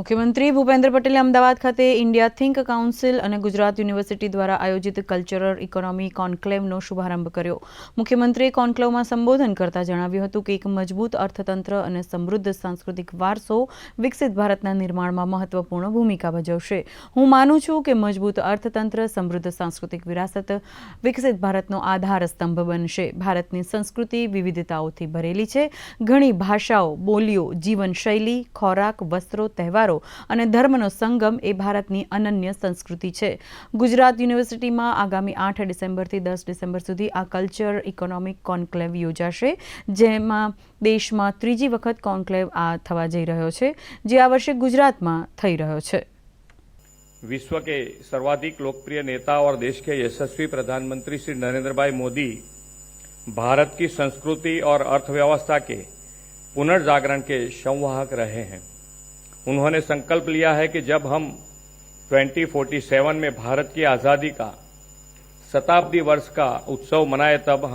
મુખ્યમંત્રી ભૂપેન્દ્ર પટેલે અમદાવાદ ખાતે ઇન્ડિયા થિંક કાઉન્સિલ અને ગુજરાત યુનિવર્સિટી દ્વારા આયોજિત કલ્ચરલ ઇકોનોમી કોન્ક્લેવનો શુભારંભ કર્યો। મુખ્યમંત્રીએ કોન્ક્લેવમાં સંબોધન કરતા જણાવ્યું હતું કે એક મજબૂત અર્થતંત્ર અને સમૃદ્ધ સાંસ્કૃતિક વારસો વિકસિત ભારતના નિર્માણમાં મહત્વપૂર્ણ ભૂમિકા ભજવશે। હું માનું છું કે મજબૂત અર્થતંત્ર, સમૃદ્ધ સાંસ્કૃતિક વિરાસત વિકસિત ભારતનો આધાર સ્તંભ બનશે। ભારતની સંસ્કૃતિ વિવિધતાઓથી ભરેલી છે। ઘણી ભાષાઓ, બોલીઓ, જીવનશૈલી, ખોરાક, વસ્ત્રો, તહેવારો અને ધર્મનો સંગમ એ ભારતની અનન્ય સંસ્કૃતિ છે। ગુજરાત યુનિવર્સિટીમાં આગામી 8 ડિસેમ્બરથી 10 ડિસેમ્બર સુધી આ કલ્ચર ઇકોનોમિક કોન્ક્લેવ યોજાશે, જેમાં દેશમાં ત્રીજી વખત કોન્ક્લેવ થવા જઈ રહ્યો છે, જે આ વર્ષે ગુજરાતમાં થઈ રહ્યો છે। विश्व के सर्वाधिक लोकप्रिय नेता और देश के यशस्वी प्रधानमंत्री श्री नरेंद्र भाई मोदी भारत की संस्कृति और अर्थव्यवस्था के पुनर्जागरण के संवाहक रहे हैं। उन्होंने संकल्प लिया है कि जब हम 2047 में भारत की आज़ादी का शताब्दी वर्ष का उत्सव मनाए तब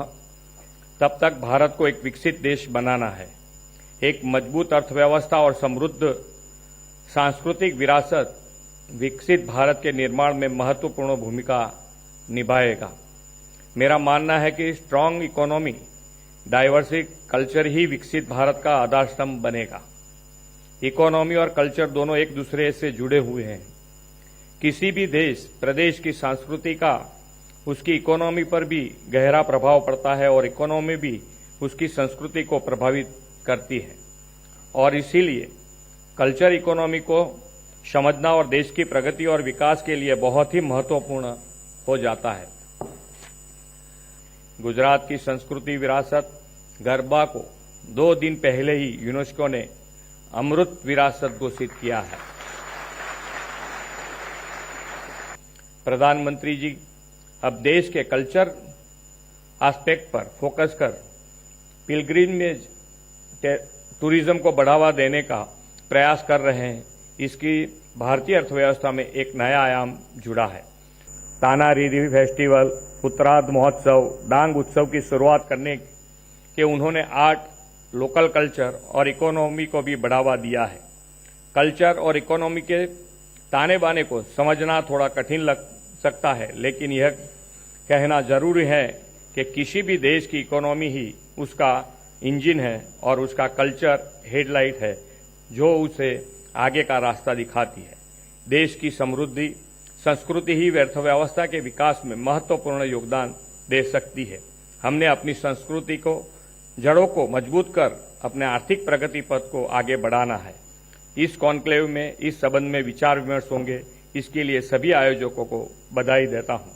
तक भारत को एक विकसित देश बनाना है। एक मजबूत अर्थव्यवस्था और समृद्ध सांस्कृतिक विरासत विकसित भारत के निर्माण में महत्वपूर्ण भूमिका निभाएगा। मेरा मानना है कि स्ट्रांग इकोनॉमी, डाइवर्सिटी कल्चर ही विकसित भारत का आधार स्तंभ बनेगा। इकोनॉमी और कल्चर दोनों एक दूसरे से जुड़े हुए हैं। किसी भी देश, प्रदेश की संस्कृति का उसकी इकोनॉमी पर भी गहरा प्रभाव पड़ता है और इकोनॉमी भी उसकी संस्कृति को प्रभावित करती है, और इसीलिए कल्चर इकोनॉमी को समझना और देश की प्रगति और विकास के लिए बहुत ही महत्वपूर्ण हो जाता है। गुजरात की संस्कृति विरासत गरबा को 2 दिन पहले ही यूनेस्को ने अमृत विरासत घोषित किया है। प्रधानमंत्री जी अब देश के कल्चर एस्पेक्ट पर फोकस कर पिलग्रिमेज टूरिज्म को बढ़ावा देने का प्रयास कर रहे हैं। इसकी भारतीय अर्थव्यवस्था में एक नया आयाम जुड़ा है। तानारीरी फेस्टिवल, उत्तरार्ध महोत्सव, डांग उत्सव की शुरुआत करने के उन्होंने आर्ट, लोकल कल्चर और इकोनॉमी को भी बढ़ावा दिया है। कल्चर और इकोनॉमी के ताने बाने को समझना थोड़ा कठिन लग सकता है, लेकिन यह कहना जरूरी है कि किसी भी देश की इकोनॉमी ही उसका इंजन है और उसका कल्चर हेडलाइट है, जो उसे आगे का रास्ता दिखाती है। देश की समृद्धि संस्कृति ही अर्थव्यवस्था के विकास में महत्वपूर्ण योगदान दे सकती है। हमने अपनी संस्कृति को, जड़ों को मजबूत कर अपने आर्थिक प्रगति पथ को आगे बढ़ाना है। इस कॉन्क्लेव में इस संबंध में विचार विमर्श होंगे। इसके लिए सभी आयोजकों को बधाई देता हूं।